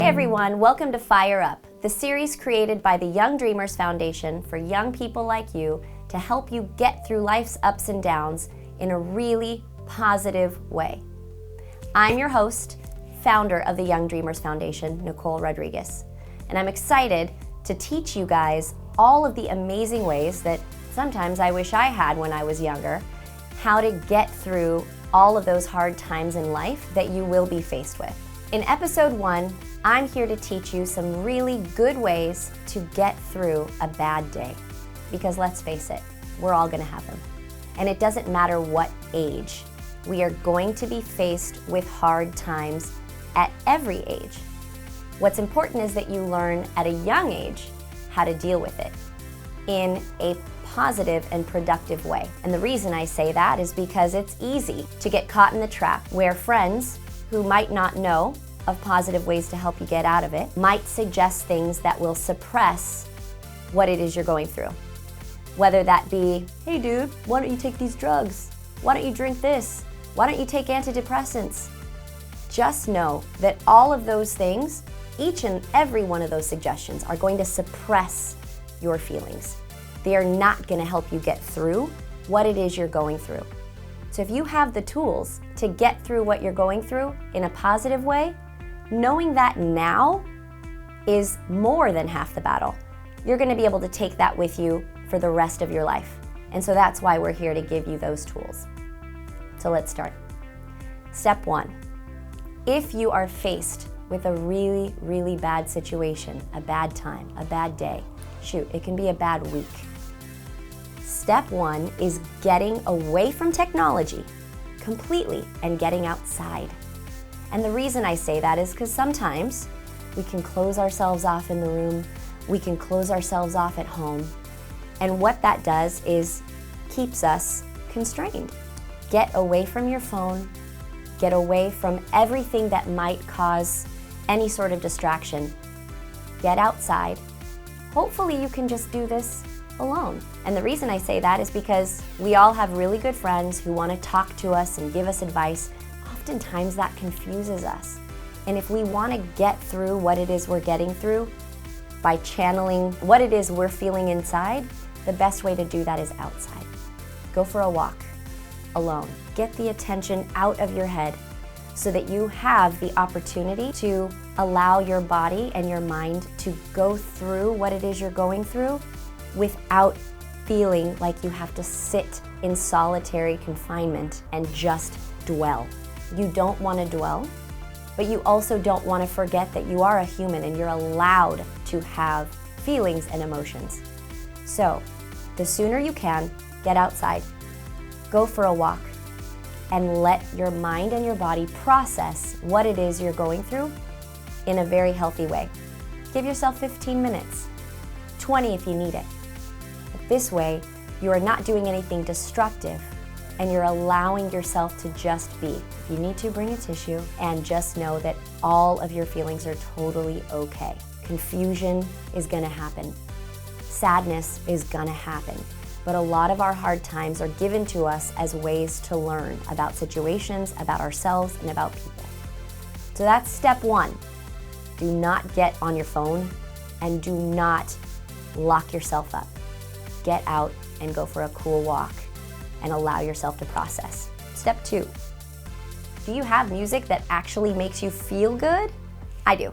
Hey everyone, welcome to Fire Up, the series created by the Young Dreamers Foundation for young people like you to help you get through life's ups and downs in a really positive way. I'm your host, founder of the Young Dreamers Foundation, Nicole Rodrigues, and I'm excited to teach you guys all of the amazing ways that sometimes I wish I had when I was younger, how to get through all of those hard times in life that you will be faced with. In episode 1, I'm here to teach you some really good ways to get through a bad day. Because let's face it, we're all gonna have them. And it doesn't matter what age. We are going to be faced with hard times at every age. What's important is that you learn at a young age how to deal with it in a positive and productive way. And the reason I say that is because it's easy to get caught in the trap where friends who might not know of positive ways to help you get out of it might suggest things that will suppress what it is you're going through. Whether that be, hey dude, why don't you take these drugs? Why don't you drink this? Why don't you take antidepressants? Just know that all of those things, each and every one of those suggestions are going to suppress your feelings. They are not going to help you get through what it is you're going through. So if you have the tools to get through what you're going through in a positive way, knowing that now is more than half the battle. You're going to be able to take that with you for the rest of your life. And so that's why we're here to give you those tools. So let's start. Step 1. If you are faced with a really, really bad situation, a bad time, a bad day, shoot, it can be a bad week. Step 1 is getting away from technology completely and getting outside. And the reason I say that is because sometimes we can close ourselves off in the room, we can close ourselves off at home, and what that does is keeps us constrained. Get away from your phone, get away from everything that might cause any sort of distraction. Get outside. Hopefully you can just do this alone. And the reason I say that is because we all have really good friends who want to talk to us and give us advice. Oftentimes that confuses us. And if we want to get through what it is we're getting through by channeling what it is we're feeling inside, the best way to do that is outside. Go for a walk alone. Get the attention out of your head so that you have the opportunity to allow your body and your mind to go through what it is you're going through without feeling like you have to sit in solitary confinement and just dwell. You don't want to dwell, but you also don't want to forget that you are a human and you're allowed to have feelings and emotions. So, the sooner you can, get outside, go for a walk, and let your mind and your body process what it is you're going through in a very healthy way. Give yourself 15 minutes, 20 if you need it. This way, you are not doing anything destructive and you're allowing yourself to just be. If you need to, bring a tissue and just know that all of your feelings are totally okay. Confusion is gonna happen. Sadness is gonna happen. But a lot of our hard times are given to us as ways to learn about situations, about ourselves, and about people. So that's step 1. Do not get on your phone and do not lock yourself up. Get out and go for a cool walk and allow yourself to process. Step 2. Do you have music that actually makes you feel good? I do.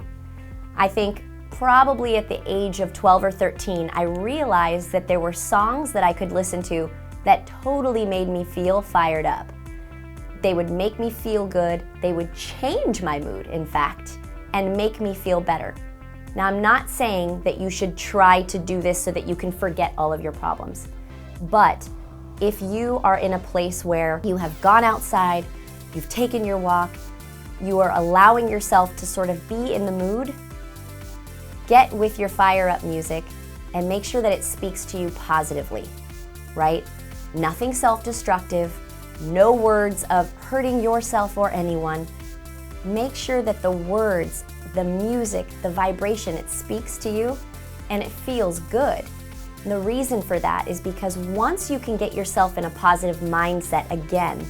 I think probably at the age of 12 or 13, I realized that there were songs that I could listen to that totally made me feel fired up. They would make me feel good, they would change my mood, in fact, and make me feel better. Now, I'm not saying that you should try to do this so that you can forget all of your problems, but if you are in a place where you have gone outside, you've taken your walk, you are allowing yourself to sort of be in the mood, get with your fire up music and make sure that it speaks to you positively, right? Nothing self-destructive, no words of hurting yourself or anyone. Make sure that the words, the music, the vibration, it speaks to you and it feels good. And the reason for that is because once you can get yourself in a positive mindset again,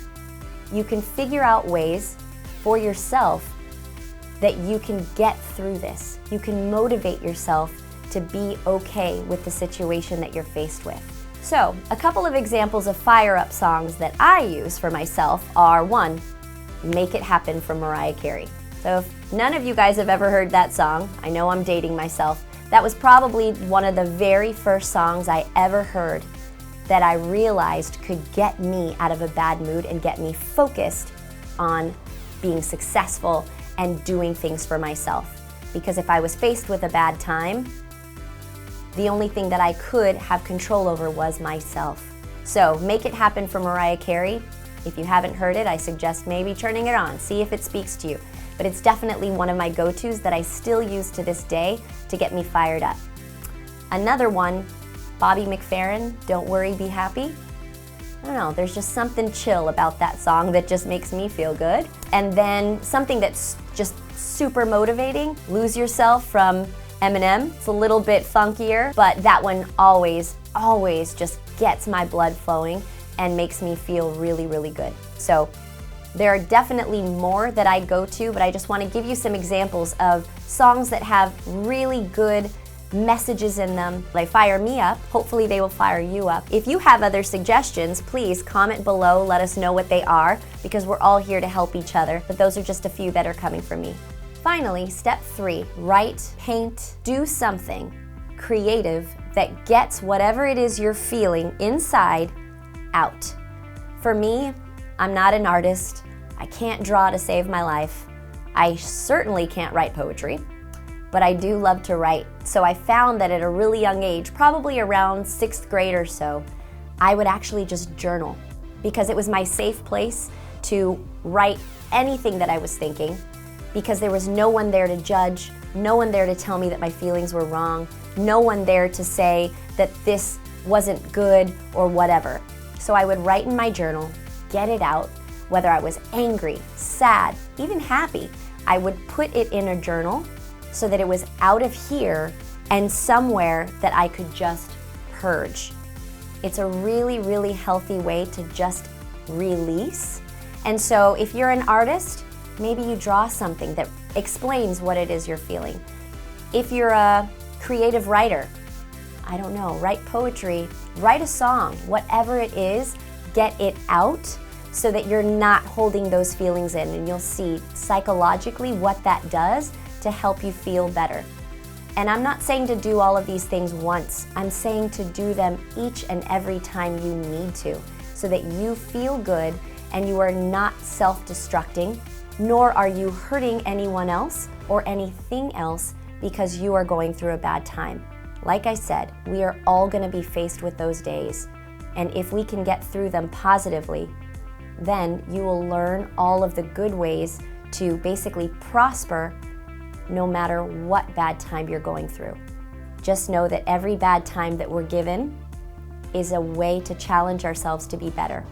you can figure out ways for yourself that you can get through this. You can motivate yourself to be okay with the situation that you're faced with. So, a couple of examples of fire-up songs that I use for myself are, one, Make It Happen from Mariah Carey. So if none of you guys have ever heard that song, I know I'm dating myself, that was probably one of the very first songs I ever heard that I realized could get me out of a bad mood and get me focused on being successful and doing things for myself. Because if I was faced with a bad time, the only thing that I could have control over was myself. So, Make It Happen from Mariah Carey. If you haven't heard it, I suggest maybe turning it on, see if it speaks to you. But it's definitely one of my go-tos that I still use to this day to get me fired up. Another one, Bobby McFerrin, Don't Worry, Be Happy. I don't know, there's just something chill about that song that just makes me feel good. And then something that's just super motivating, Lose Yourself from Eminem. It's a little bit funkier, but that one always just gets my blood flowing and makes me feel really, really good. So there are definitely more that I go to, but I just want to give you some examples of songs that have really good messages in them. They fire me up. Hopefully they will fire you up. If you have other suggestions, please comment below, let us know what they are, because we're all here to help each other, but those are just a few that are coming from me. Finally, step 3, write, paint, do something creative that gets whatever it is you're feeling inside out. For me, I'm not an artist. I can't draw to save my life. I certainly can't write poetry, but I do love to write. So I found that at a really young age, probably around 6th grade or so, I would actually just journal because it was my safe place to write anything that I was thinking, because there was no one there to judge, no one there to tell me that my feelings were wrong, no one there to say that this wasn't good or whatever. So I would write in my journal, get it out, whether I was angry, sad, even happy. I would put it in a journal so that it was out of here and somewhere that I could just purge. It's a really, really healthy way to just release. And so if you're an artist, maybe you draw something that explains what it is you're feeling. If you're a creative writer, I don't know, write poetry, write a song, whatever it is, get it out so that you're not holding those feelings in, and you'll see psychologically what that does to help you feel better. And I'm not saying to do all of these things once, I'm saying to do them each and every time you need to, so that you feel good and you are not self-destructing, nor are you hurting anyone else or anything else because you are going through a bad time. Like I said, we are all going to be faced with those days, and if we can get through them positively, then you will learn all of the good ways to basically prosper no matter what bad time you're going through. Just know that every bad time that we're given is a way to challenge ourselves to be better.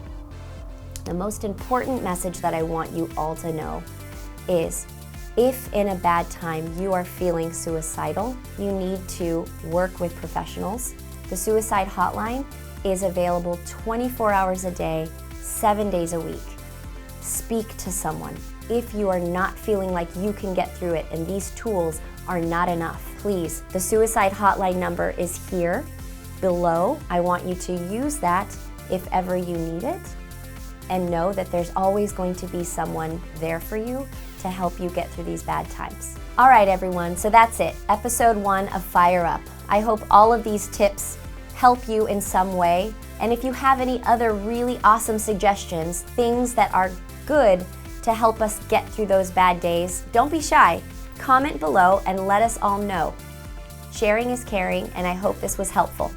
The most important message that I want you all to know is, if in a bad time you are feeling suicidal, you need to work with professionals. The suicide hotline is available 24 hours a day, 7 days a week. Speak to someone. If you are not feeling like you can get through it and these tools are not enough, please, the suicide hotline number is here below. I want you to use that if ever you need it, and know that there's always going to be someone there for you to help you get through these bad times. All right, everyone, so that's it. Episode 1 of Fire Up. I hope all of these tips help you in some way. And if you have any other really awesome suggestions, things that are good to help us get through those bad days, don't be shy. Comment below and let us all know. Sharing is caring, and I hope this was helpful.